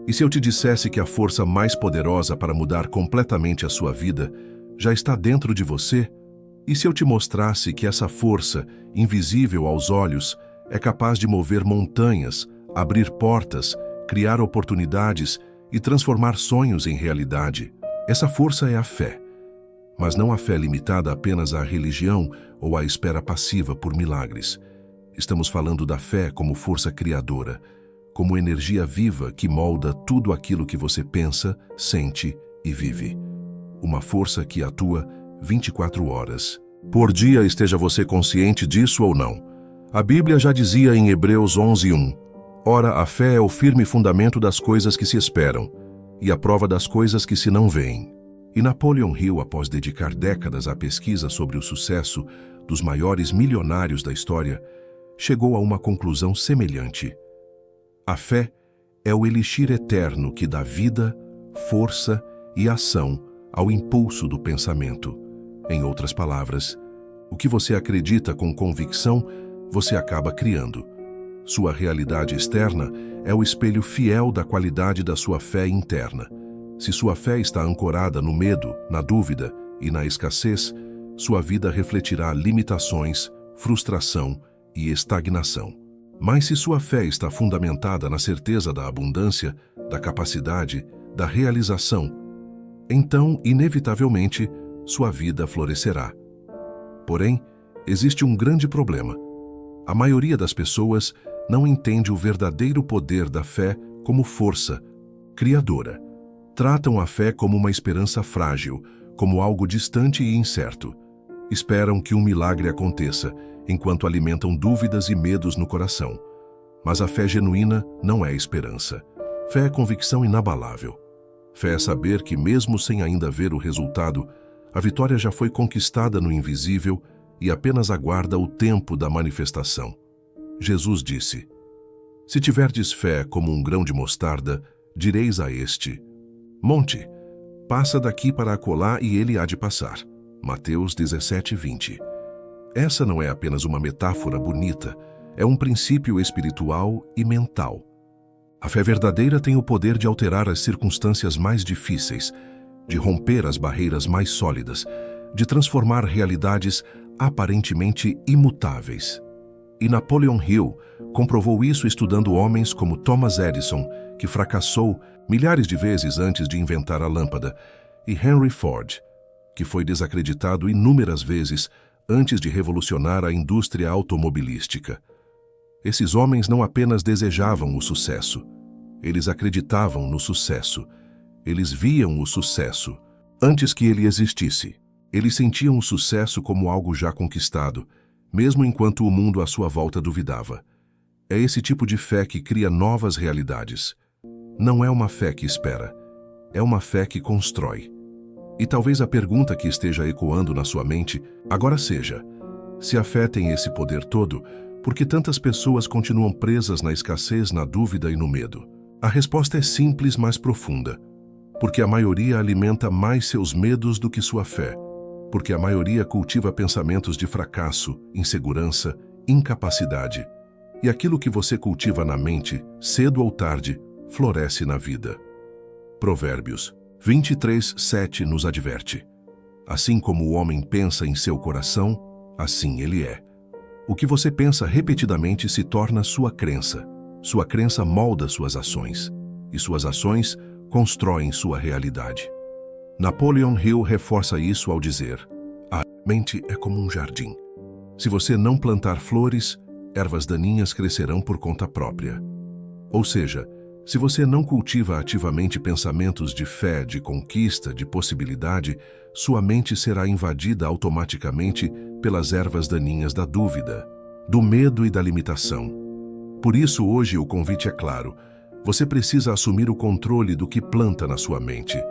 E se eu te dissesse que a força mais poderosa para mudar completamente a sua vida já está dentro de você? E se eu te mostrasse que essa força, invisível aos olhos, é capaz de mover montanhas, abrir portas, criar oportunidades e transformar sonhos em realidade? Essa força é a fé. Mas não a fé limitada apenas à religião ou à espera passiva por milagres. Estamos falando da fé como força criadora, como energia viva que molda tudo aquilo que você pensa, sente e vive. Uma força que atua 24 horas por dia, esteja você consciente disso ou não. A Bíblia já dizia em Hebreus 11:1, ora, a fé é o firme fundamento das coisas que se esperam e a prova das coisas que se não veem. E Napoleon Hill, após dedicar décadas à pesquisa sobre o sucesso dos maiores milionários da história, chegou a uma conclusão semelhante. A fé é o elixir eterno que dá vida, força e ação ao impulso do pensamento. Em outras palavras, o que você acredita com convicção, você acaba criando. Sua realidade externa é o espelho fiel da qualidade da sua fé interna. Se sua fé está ancorada no medo, na dúvida e na escassez, sua vida refletirá limitações, frustração e estagnação. Mas se sua fé está fundamentada na certeza da abundância, da capacidade, da realização, então, inevitavelmente, sua vida florescerá. Porém, existe um grande problema. A maioria das pessoas não entende o verdadeiro poder da fé como força criadora. Tratam a fé como uma esperança frágil, como algo distante e incerto. Esperam que um milagre aconteça, enquanto alimentam dúvidas e medos no coração. Mas a fé genuína não é esperança. Fé é convicção inabalável. Fé é saber que, mesmo sem ainda ver o resultado, a vitória já foi conquistada no invisível e apenas aguarda o tempo da manifestação. Jesus disse, se tiverdes fé como um grão de mostarda, direis a este monte, passa daqui para acolá e ele há de passar. Mateus 17:20. Essa não é apenas uma metáfora bonita, é um princípio espiritual e mental. A fé verdadeira tem o poder de alterar as circunstâncias mais difíceis, de romper as barreiras mais sólidas, de transformar realidades aparentemente imutáveis. E Napoleon Hill comprovou isso estudando homens como Thomas Edison, que fracassou milhares de vezes antes de inventar a lâmpada, e Henry Ford, que foi desacreditado inúmeras vezes antes de revolucionar a indústria automobilística. Esses homens não apenas desejavam o sucesso, eles acreditavam no sucesso. Eles viam o sucesso antes que ele existisse. Eles sentiam o sucesso como algo já conquistado, mesmo enquanto o mundo à sua volta duvidava. É esse tipo de fé que cria novas realidades. Não é uma fé que espera, é uma fé que constrói. E talvez a pergunta que esteja ecoando na sua mente agora seja, se a fé tem esse poder todo, por que tantas pessoas continuam presas na escassez, na dúvida e no medo? A resposta é simples, mas profunda. Porque a maioria alimenta mais seus medos do que sua fé. Porque a maioria cultiva pensamentos de fracasso, insegurança, incapacidade. E aquilo que você cultiva na mente, cedo ou tarde, floresce na vida. Provérbios 23:7 nos adverte. Assim como o homem pensa em seu coração, assim ele é. O que você pensa repetidamente se torna sua crença. Sua crença molda suas ações. E suas ações constroem sua realidade. Napoleon Hill reforça isso ao dizer, a mente é como um jardim. Se você não plantar flores, ervas daninhas crescerão por conta própria. Ou seja, se você não cultiva ativamente pensamentos de fé, de conquista, de possibilidade, sua mente será invadida automaticamente pelas ervas daninhas da dúvida, do medo e da limitação. Por isso, hoje o convite é claro. Você precisa assumir o controle do que planta na sua mente.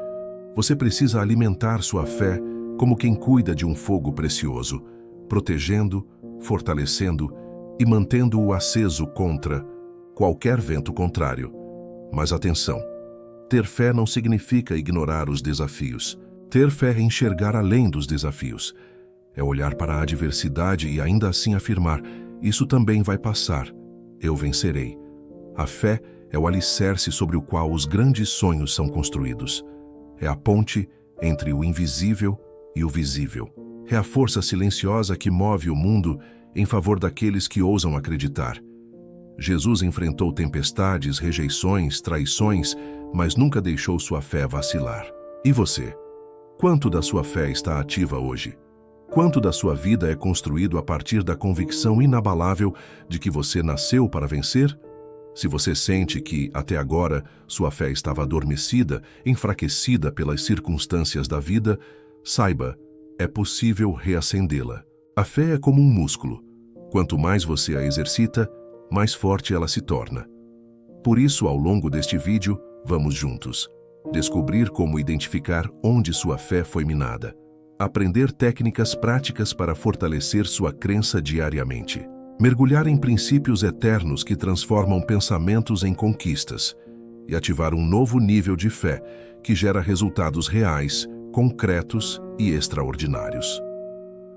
Você precisa alimentar sua fé como quem cuida de um fogo precioso, protegendo, fortalecendo e mantendo-o aceso contra qualquer vento contrário. Mas atenção, ter fé não significa ignorar os desafios. Ter fé é enxergar além dos desafios. É olhar para a adversidade e ainda assim afirmar, isso também vai passar, eu vencerei. A fé É o alicerce sobre o qual os grandes sonhos são construídos. É a ponte entre o invisível e o visível. É a força silenciosa que move o mundo em favor daqueles que ousam acreditar. Jesus enfrentou tempestades, rejeições, traições, mas nunca deixou sua fé vacilar. E você? Quanto da sua fé está ativa hoje? Quanto da sua vida é construído a partir da convicção inabalável de que você nasceu para vencer? Se você sente que, até agora, sua fé estava adormecida, enfraquecida pelas circunstâncias da vida, saiba, é possível reacendê-la. A fé é como um músculo. Quanto mais você a exercita, mais forte ela se torna. Por isso, ao longo deste vídeo, vamos juntos descobrir como identificar onde sua fé foi minada, aprender técnicas práticas para fortalecer sua crença diariamente, mergulhar em princípios eternos que transformam pensamentos em conquistas e ativar um novo nível de fé que gera resultados reais, concretos e extraordinários.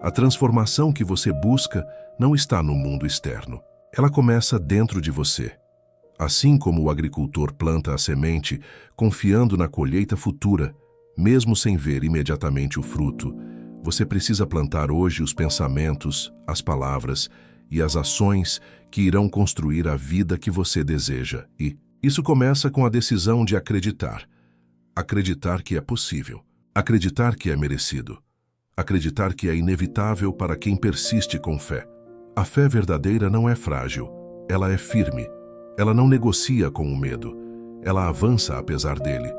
A transformação que você busca não está no mundo externo. Ela começa dentro de você. Assim como o agricultor planta a semente, confiando na colheita futura, mesmo sem ver imediatamente o fruto, você precisa plantar hoje os pensamentos, as palavras e as ações que irão construir a vida que você deseja. E isso começa com a decisão de acreditar. Acreditar que é possível. Acreditar que é merecido. Acreditar que é inevitável para quem persiste com fé. A fé verdadeira não é frágil, ela é firme. Ela não negocia com o medo, ela avança apesar dele.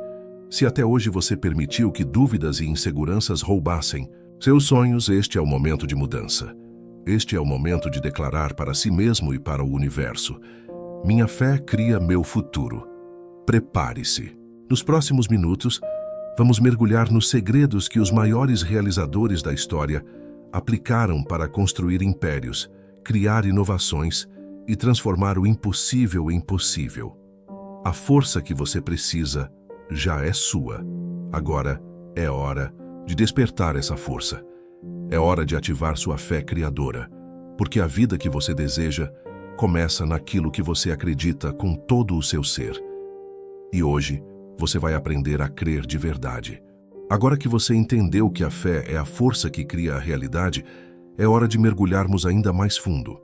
Se até hoje você permitiu que dúvidas e inseguranças roubassem seus sonhos, este é o momento de mudança. Este é o momento de declarar para si mesmo e para o universo: minha fé cria meu futuro. Prepare-se. Nos próximos minutos, vamos mergulhar nos segredos que os maiores realizadores da história aplicaram para construir impérios, criar inovações e transformar o impossível em possível. A força que você precisa já é sua. Agora é hora de despertar essa força. É hora de ativar sua fé criadora, porque a vida que você deseja começa naquilo que você acredita com todo o seu ser. E hoje, você vai aprender a crer de verdade. Agora que você entendeu que a fé é a força que cria a realidade, é hora de mergulharmos ainda mais fundo.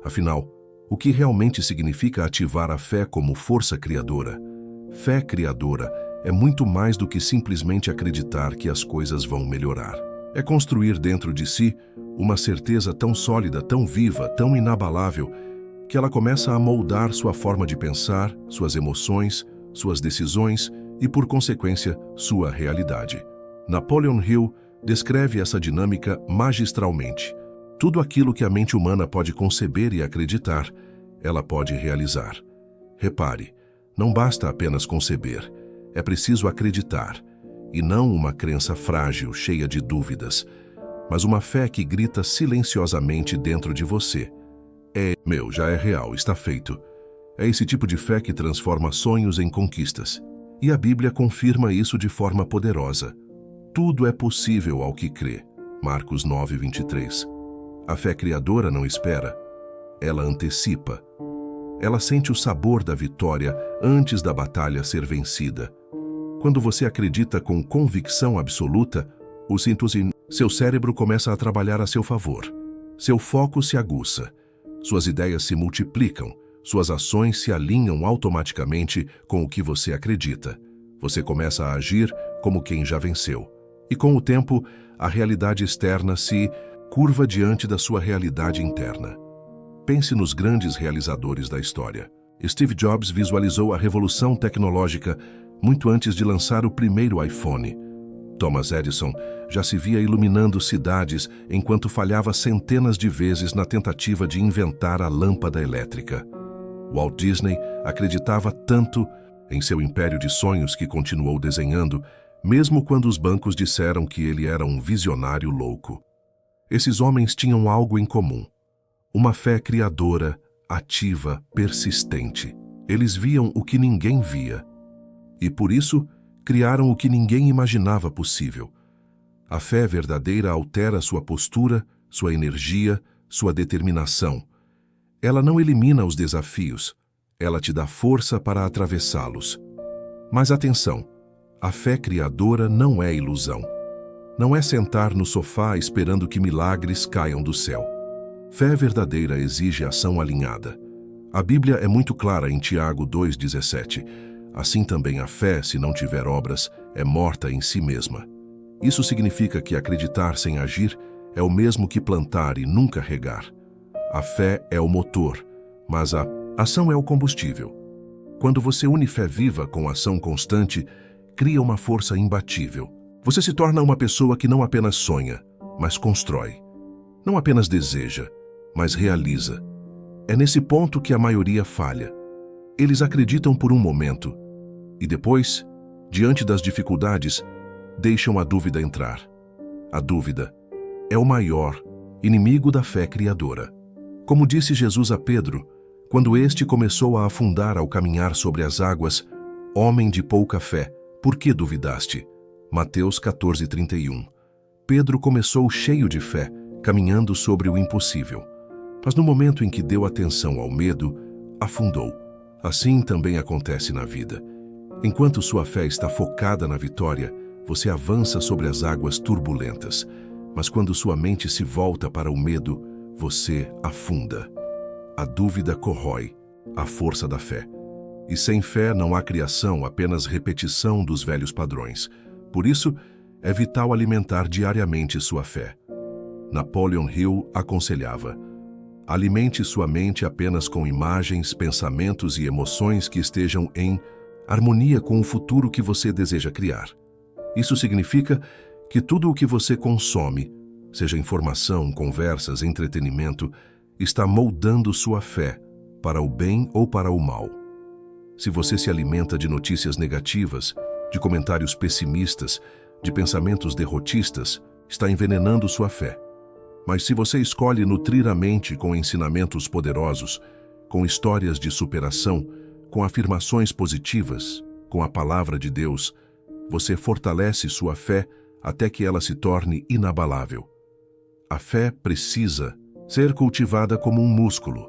Afinal, o que realmente significa ativar a fé como força criadora? Fé criadora é muito mais do que simplesmente acreditar que as coisas vão melhorar. É construir dentro de si uma certeza tão sólida, tão viva, tão inabalável, que ela começa a moldar sua forma de pensar, suas emoções, suas decisões e, por consequência, sua realidade. Napoleon Hill descreve essa dinâmica magistralmente. Tudo aquilo que a mente humana pode conceber e acreditar, ela pode realizar. Repare, não basta apenas conceber, é preciso acreditar, e não uma crença frágil, cheia de dúvidas, mas uma fé que grita silenciosamente dentro de você. Já é real, está feito. É esse tipo de fé que transforma sonhos em conquistas. E a Bíblia confirma isso de forma poderosa. Tudo é possível ao que crê. Marcos 9:23. A fé criadora não espera, ela antecipa. Ela sente o sabor da vitória antes da batalha ser vencida. Quando você acredita com convicção absoluta, seu cérebro começa a trabalhar a seu favor. Seu foco se aguça. Suas ideias se multiplicam. Suas ações se alinham automaticamente com o que você acredita. Você começa a agir como quem já venceu. E com o tempo, a realidade externa se curva diante da sua realidade interna. Pense nos grandes realizadores da história. Steve Jobs visualizou a revolução tecnológica muito antes de lançar o primeiro iPhone. Thomas Edison já se via iluminando cidades enquanto falhava centenas de vezes na tentativa de inventar a lâmpada elétrica. Walt Disney acreditava tanto em seu império de sonhos que continuou desenhando, mesmo quando os bancos disseram que ele era um visionário louco. Esses homens tinham algo em comum: uma fé criadora, ativa, persistente. Eles viam o que ninguém via. E por isso, criaram o que ninguém imaginava possível. A fé verdadeira altera sua postura, sua energia, sua determinação. Ela não elimina os desafios, ela te dá força para atravessá-los. Mas atenção, a fé criadora não é ilusão. Não é sentar no sofá esperando que milagres caiam do céu. Fé verdadeira exige ação alinhada. A Bíblia é muito clara em Tiago 2,17. Assim também a fé, se não tiver obras, é morta em si mesma. Isso significa que acreditar sem agir é o mesmo que plantar e nunca regar. A fé é o motor, mas a ação é o combustível. Quando você une fé viva com ação constante, cria uma força imbatível. Você se torna uma pessoa que não apenas sonha, mas constrói. Não apenas deseja, mas realiza. É nesse ponto que a maioria falha. Eles acreditam por um momento e depois, diante das dificuldades, deixam a dúvida entrar. A dúvida é o maior inimigo da fé criadora. Como disse Jesus a Pedro, quando este começou a afundar ao caminhar sobre as águas, homem de pouca fé, por que duvidaste? Mateus 14:31. Pedro começou cheio de fé, caminhando sobre o impossível. Mas no momento em que deu atenção ao medo, afundou. Assim também acontece na vida. Enquanto sua fé está focada na vitória, você avança sobre as águas turbulentas. Mas quando sua mente se volta para o medo, você afunda. A dúvida corrói a força da fé. E sem fé não há criação, apenas repetição dos velhos padrões. Por isso, é vital alimentar diariamente sua fé. Napoleon Hill aconselhava: alimente sua mente apenas com imagens, pensamentos e emoções que estejam em harmonia com o futuro que você deseja criar. Isso significa que tudo o que você consome, seja informação, conversas, entretenimento, está moldando sua fé para o bem ou para o mal. Se você se alimenta de notícias negativas, de comentários pessimistas, de pensamentos derrotistas, está envenenando sua fé. Mas se você escolhe nutrir a mente com ensinamentos poderosos, com histórias de superação, com afirmações positivas, com a palavra de Deus, você fortalece sua fé até que ela se torne inabalável. A fé precisa ser cultivada como um músculo.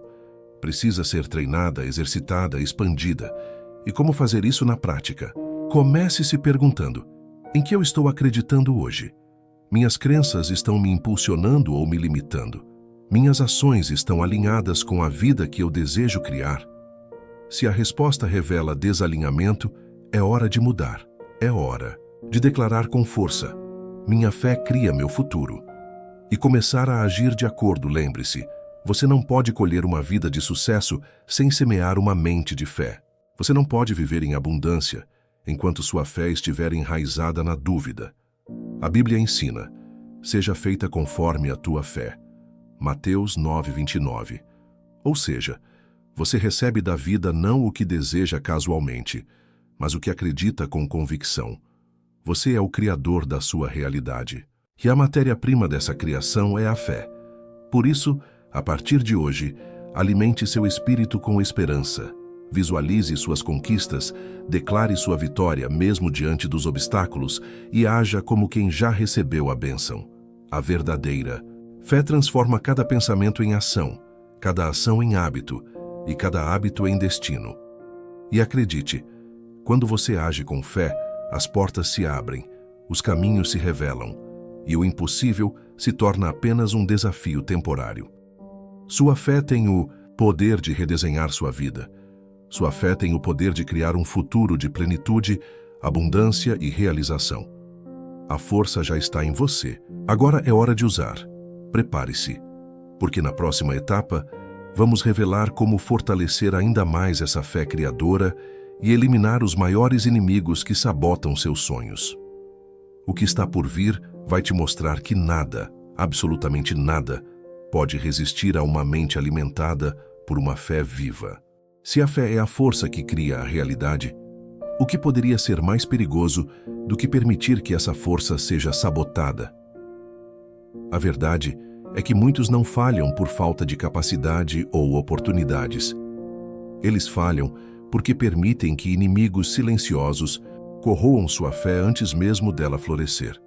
Precisa ser treinada, exercitada, expandida. E como fazer isso na prática? Comece se perguntando: em que eu estou acreditando hoje? Minhas crenças estão me impulsionando ou me limitando? Minhas ações estão alinhadas com a vida que eu desejo criar? Se a resposta revela desalinhamento, é hora de mudar. É hora de declarar com força: minha fé cria meu futuro. E começar a agir de acordo. Lembre-se, você não pode colher uma vida de sucesso sem semear uma mente de fé. Você não pode viver em abundância enquanto sua fé estiver enraizada na dúvida. A Bíblia ensina: seja feita conforme a tua fé. Mateus 9:29. Ou seja, você recebe da vida não o que deseja casualmente, mas o que acredita com convicção. Você é o criador da sua realidade. E a matéria-prima dessa criação é a fé. Por isso, a partir de hoje, alimente seu espírito com esperança. Visualize suas conquistas, declare sua vitória mesmo diante dos obstáculos e haja como quem já recebeu a bênção. A verdadeira fé transforma cada pensamento em ação, cada ação em hábito e cada hábito em destino. E acredite, quando você age com fé, as portas se abrem, os caminhos se revelam e o impossível se torna apenas um desafio temporário. Sua fé tem o poder de redesenhar sua vida. Sua fé tem o poder de criar um futuro de plenitude, abundância e realização. A força já está em você. Agora é hora de usar. Prepare-se, porque na próxima etapa, vamos revelar como fortalecer ainda mais essa fé criadora e eliminar os maiores inimigos que sabotam seus sonhos. O que está por vir vai te mostrar que nada, absolutamente nada, pode resistir a uma mente alimentada por uma fé viva. Se a fé é a força que cria a realidade, o que poderia ser mais perigoso do que permitir que essa força seja sabotada? A verdade é que muitos não falham por falta de capacidade ou oportunidades. Eles falham porque permitem que inimigos silenciosos corroam sua fé antes mesmo dela florescer.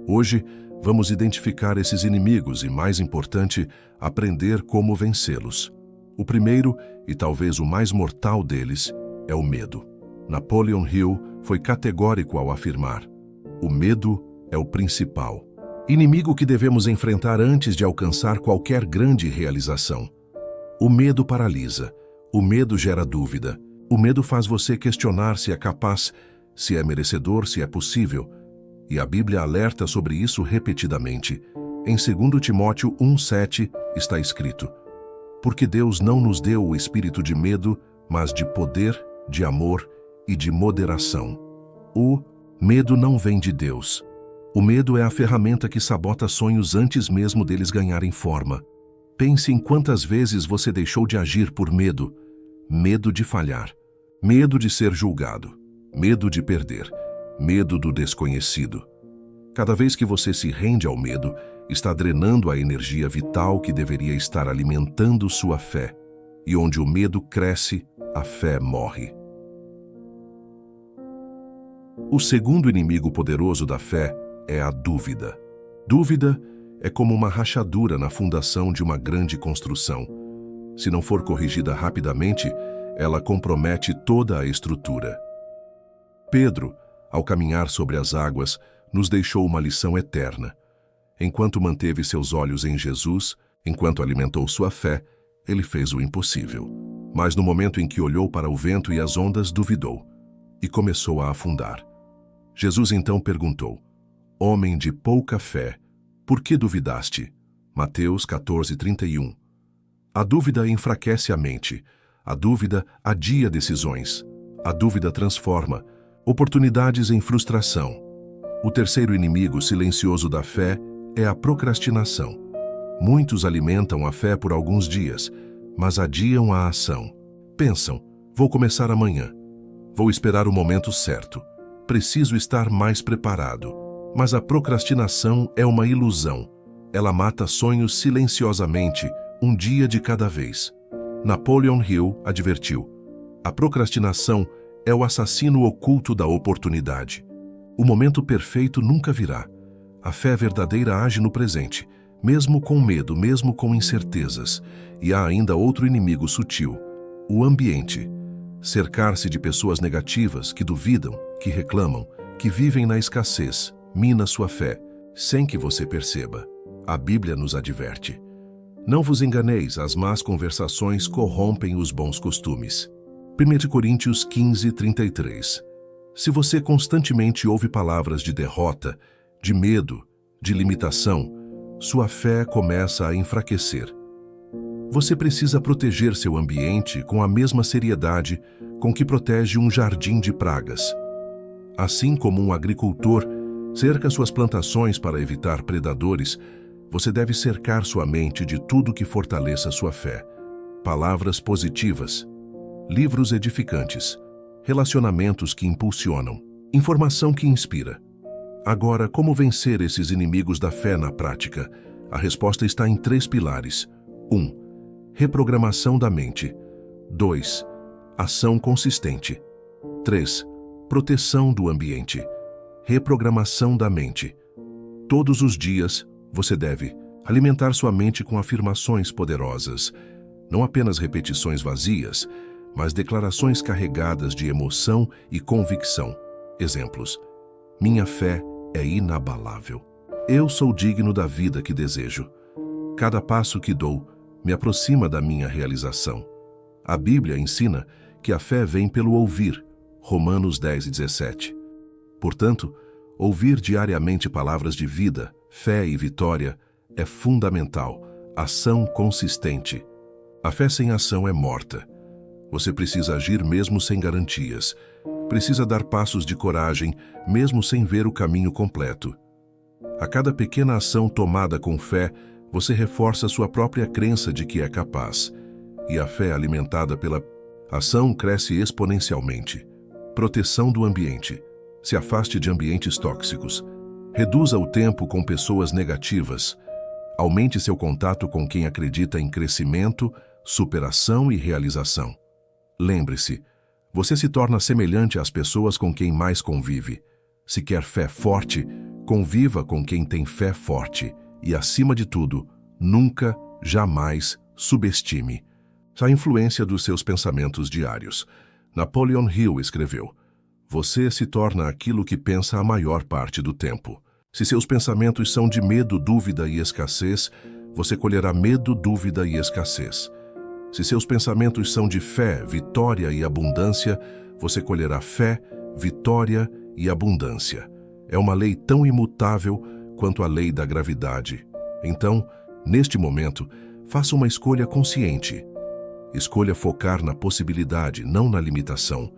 Hoje, vamos identificar esses inimigos e, mais importante, aprender como vencê-los. O primeiro, e talvez o mais mortal deles, é o medo. Napoleon Hill foi categórico ao afirmar: o medo é o principal inimigo que devemos enfrentar antes de alcançar qualquer grande realização. O medo paralisa, o medo gera dúvida, o medo faz você questionar se é capaz, se é merecedor, se é possível. E a Bíblia alerta sobre isso repetidamente. Em 2 Timóteo 1,7 está escrito: porque Deus não nos deu o espírito de medo, mas de poder, de amor e de moderação. O medo não vem de Deus. O medo é a ferramenta que sabota sonhos antes mesmo deles ganharem forma. Pense em quantas vezes você deixou de agir por medo. Medo de falhar, medo de ser julgado, medo de perder, medo do desconhecido. Cada vez que você se rende ao medo, está drenando a energia vital que deveria estar alimentando sua fé. E onde o medo cresce, a fé morre. O segundo inimigo poderoso da fé é a dúvida. Dúvida é como uma rachadura na fundação de uma grande construção. Se não for corrigida rapidamente, ela compromete toda a estrutura. Pedro, ao caminhar sobre as águas, nos deixou uma lição eterna. Enquanto manteve seus olhos em Jesus, enquanto alimentou sua fé, ele fez o impossível. Mas no momento em que olhou para o vento e as ondas, duvidou e começou a afundar. Jesus então perguntou: homem de pouca fé, por que duvidaste? Mateus 14:31. A dúvida enfraquece a mente. A dúvida adia decisões. A dúvida transforma oportunidades em frustração. O terceiro inimigo silencioso da fé é a procrastinação. Muitos alimentam a fé por alguns dias, mas adiam a ação. Pensam: vou começar amanhã. Vou esperar o momento certo. Preciso estar mais preparado. Mas a procrastinação é uma ilusão. Ela mata sonhos silenciosamente, um dia de cada vez. Napoleon Hill advertiu: a procrastinação é o assassino oculto da oportunidade. O momento perfeito nunca virá. A fé verdadeira age no presente, mesmo com medo, mesmo com incertezas. E há ainda outro inimigo sutil: o ambiente. Cercar-se de pessoas negativas, que duvidam, que reclamam, que vivem na escassez, mina sua fé, sem que você perceba. A Bíblia nos adverte: não vos enganeis, as más conversações corrompem os bons costumes. 1 Coríntios 15:33. Se você constantemente ouve palavras de derrota, de medo, de limitação, sua fé começa a enfraquecer. Você precisa proteger seu ambiente com a mesma seriedade com que protege um jardim de pragas. Assim como um agricultor cerca suas plantações para evitar predadores, você deve cercar sua mente de tudo que fortaleça sua fé. Palavras positivas, livros edificantes, relacionamentos que impulsionam, informação que inspira. Agora, como vencer esses inimigos da fé na prática? A resposta está em 3 pilares. 1. Reprogramação da mente. 2. Ação consistente. 3. Proteção do ambiente. Reprogramação da mente. Todos os dias, você deve alimentar sua mente com afirmações poderosas, não apenas repetições vazias, mas declarações carregadas de emoção e convicção. Exemplos: minha fé é inabalável. Eu sou digno da vida que desejo. Cada passo que dou me aproxima da minha realização. A Bíblia ensina que a fé vem pelo ouvir. Romanos 10:17. Portanto, ouvir diariamente palavras de vida, fé e vitória é fundamental. Ação consistente. A fé sem ação é morta. Você precisa agir mesmo sem garantias. Precisa dar passos de coragem, mesmo sem ver o caminho completo. A cada pequena ação tomada com fé, você reforça sua própria crença de que é capaz. E a fé alimentada pela ação cresce exponencialmente. Proteção do ambiente. Se afaste de ambientes tóxicos. Reduza o tempo com pessoas negativas. Aumente seu contato com quem acredita em crescimento, superação e realização. Lembre-se, você se torna semelhante às pessoas com quem mais convive. Se quer fé forte, conviva com quem tem fé forte. E, acima de tudo, nunca, jamais subestime. A influência dos seus pensamentos diários. Napoleon Hill escreveu: "Você se torna aquilo que pensa a maior parte do tempo. Se seus pensamentos são de medo, dúvida e escassez, você colherá medo, dúvida e escassez. Se seus pensamentos são de fé, vitória e abundância, você colherá fé, vitória e abundância. É uma lei tão imutável quanto a lei da gravidade. Então, neste momento, faça uma escolha consciente. Escolha focar na possibilidade, não na limitação.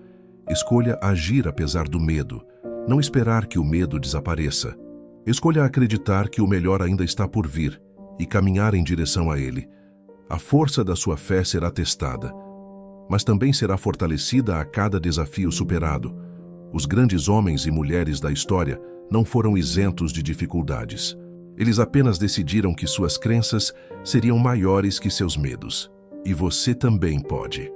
Escolha agir apesar do medo, não esperar que o medo desapareça. Escolha acreditar que o melhor ainda está por vir e caminhar em direção a ele. A força da sua fé será testada, mas também será fortalecida a cada desafio superado. Os grandes homens e mulheres da história não foram isentos de dificuldades. Eles apenas decidiram que suas crenças seriam maiores que seus medos. E você também pode.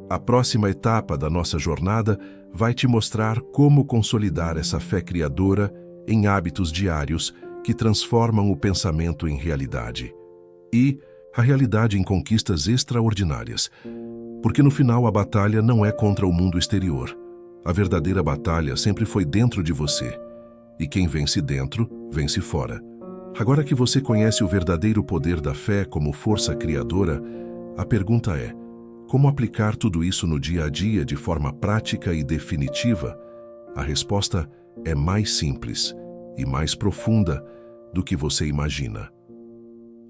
A próxima etapa da nossa jornada vai te mostrar como consolidar essa fé criadora em hábitos diários que transformam o pensamento em realidade. E a realidade em conquistas extraordinárias. Porque no final a batalha não é contra o mundo exterior. A verdadeira batalha sempre foi dentro de você. E quem vence dentro, vence fora. Agora que você conhece o verdadeiro poder da fé como força criadora, a pergunta é: como aplicar tudo isso no dia a dia de forma prática e definitiva? A resposta é mais simples e mais profunda do que você imagina.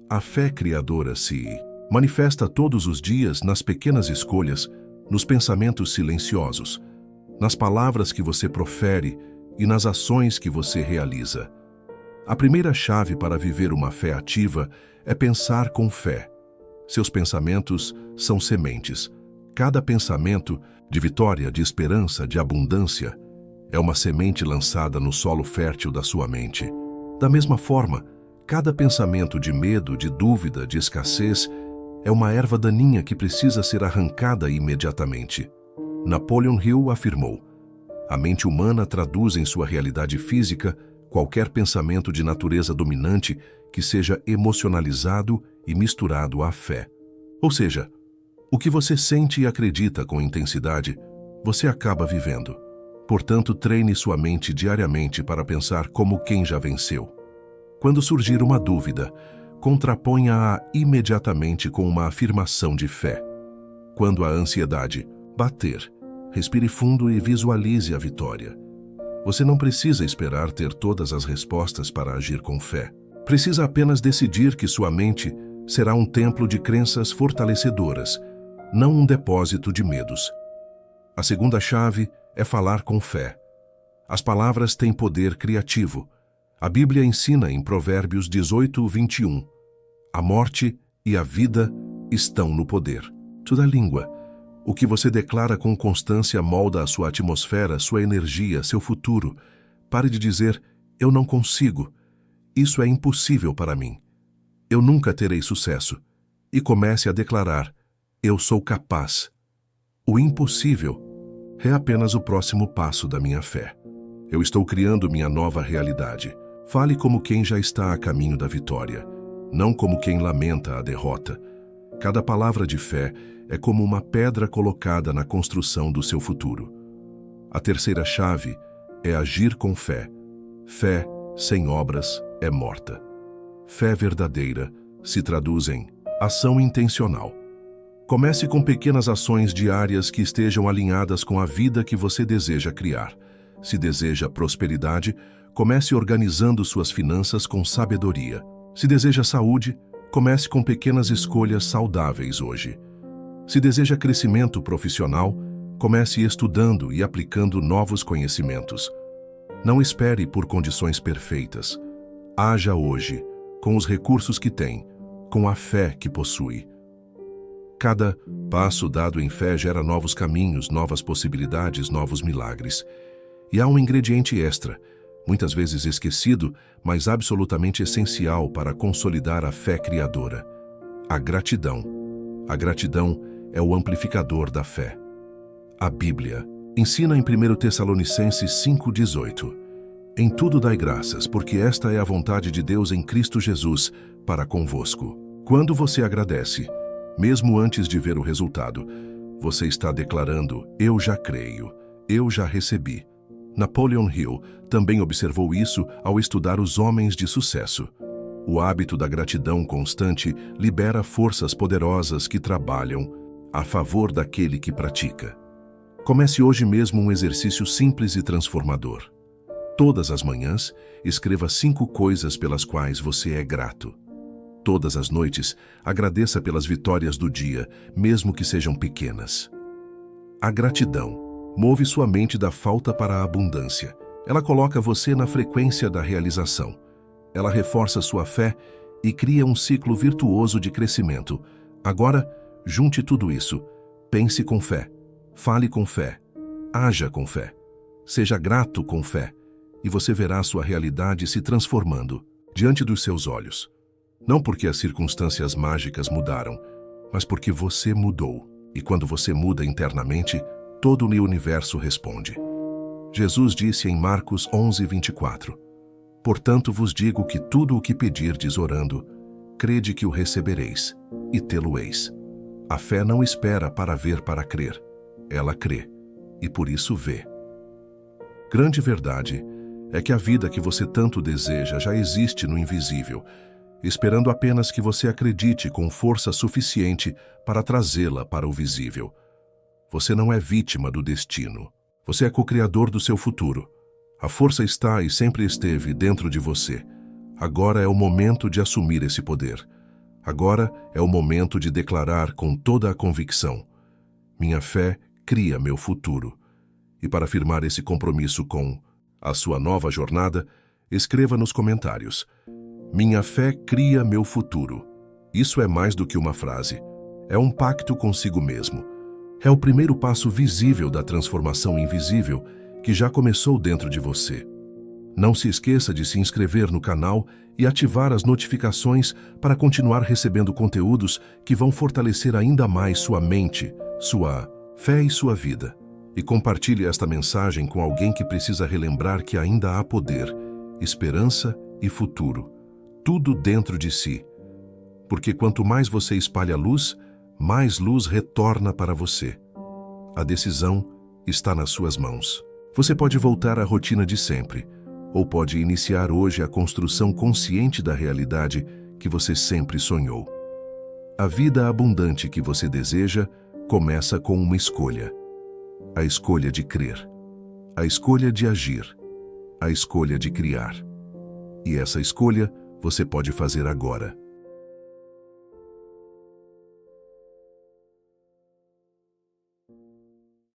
A fé criadora se manifesta todos os dias nas pequenas escolhas, nos pensamentos silenciosos, nas palavras que você profere e nas ações que você realiza. A primeira chave para viver uma fé ativa é pensar com fé. Seus pensamentos são sementes. Cada pensamento de vitória, de esperança, de abundância é uma semente lançada no solo fértil da sua mente. Da mesma forma, cada pensamento de medo, de dúvida, de escassez é uma erva daninha que precisa ser arrancada imediatamente. Napoleon Hill afirmou: "A mente humana traduz em sua realidade física qualquer pensamento de natureza dominante que seja emocionalizado e misturado à fé." Ou seja, o que você sente e acredita com intensidade, você acaba vivendo. Portanto, treine sua mente diariamente para pensar como quem já venceu. Quando surgir uma dúvida, contraponha-a imediatamente com uma afirmação de fé. Quando a ansiedade bater, respire fundo e visualize a vitória. Você não precisa esperar ter todas as respostas para agir com fé. Precisa apenas decidir que sua mente será um templo de crenças fortalecedoras, não um depósito de medos. A segunda chave é falar com fé. As palavras têm poder criativo. A Bíblia ensina em Provérbios 18:21: "A morte e a vida estão no poder da língua." O que você declara com constância molda a sua atmosfera, sua energia, seu futuro. Pare de dizer: "Eu não consigo. Isso é impossível para mim. Eu nunca terei sucesso." E comece a declarar: "Eu sou capaz." O impossível é apenas o próximo passo da minha fé. Eu estou criando minha nova realidade. Fale como quem já está a caminho da vitória, não como quem lamenta a derrota. Cada palavra de fé é como uma pedra colocada na construção do seu futuro. A terceira chave é agir com fé. Fé sem obras é morta. Fé verdadeira se traduz em ação intencional. Comece com pequenas ações diárias que estejam alinhadas com a vida que você deseja criar. Se deseja prosperidade, comece organizando suas finanças com sabedoria. Se deseja saúde, comece com pequenas escolhas saudáveis hoje. Se deseja crescimento profissional, comece estudando e aplicando novos conhecimentos. Não espere por condições perfeitas. Haja hoje, com os recursos que tem, com a fé que possui. Cada passo dado em fé gera novos caminhos, novas possibilidades, novos milagres. E há um ingrediente extra, muitas vezes esquecido, mas absolutamente essencial para consolidar a fé criadora: a gratidão. A gratidão é o amplificador da fé. A Bíblia ensina em 1 Tessalonicenses 5:18: "Em tudo dai graças, porque esta é a vontade de Deus em Cristo Jesus para convosco." Quando você agradece, Mesmo antes de ver o resultado, você está declarando: eu já creio, eu já recebi. Napoleon Hill também observou isso ao estudar os homens de sucesso. O hábito da gratidão constante libera forças poderosas que trabalham a favor daquele que pratica. Comece hoje mesmo um exercício simples e transformador. Todas as manhãs, escreva 5 coisas pelas quais você é grato. Todas as noites, agradeça pelas vitórias do dia, mesmo que sejam pequenas. A gratidão move sua mente da falta para a abundância. Ela coloca você na frequência da realização. Ela reforça sua fé e cria um ciclo virtuoso de crescimento. Agora, junte tudo isso. Pense com fé. Fale com fé. Haja com fé. Seja grato com fé. E você verá sua realidade se transformando diante dos seus olhos. Não porque as circunstâncias mágicas mudaram, mas porque você mudou. E quando você muda internamente, todo o universo responde. Jesus disse em Marcos 11:24: Portanto vos digo que tudo o que pedirdes orando, crede que o recebereis, e tê-lo-eis. A fé não espera para ver para crer. Ela crê, e por isso vê. Grande verdade é que a vida que você tanto deseja já existe no invisível, esperando apenas que você acredite com força suficiente para trazê-la para o visível. Você não é vítima do destino. Você é co-criador do seu futuro. A força está e sempre esteve dentro de você. Agora é o momento de assumir esse poder. Agora é o momento de declarar com toda a convicção: minha fé cria meu futuro. E para firmar esse compromisso com a sua nova jornada, escreva nos comentários: minha fé cria meu futuro. Isso é mais do que uma frase. É um pacto consigo mesmo. É o primeiro passo visível da transformação invisível que já começou dentro de você. Não se esqueça de se inscrever no canal e ativar as notificações para continuar recebendo conteúdos que vão fortalecer ainda mais sua mente, sua fé e sua vida. E compartilhe esta mensagem com alguém que precisa relembrar que ainda há poder, esperança e futuro. Tudo dentro de si. Porque quanto mais você espalha luz, mais luz retorna para você. A decisão está nas suas mãos. Você pode voltar à rotina de sempre, ou pode iniciar hoje a construção consciente da realidade que você sempre sonhou. A vida abundante que você deseja começa com uma escolha. A escolha de crer. A escolha de agir. A escolha de criar. E essa escolha você pode fazer agora.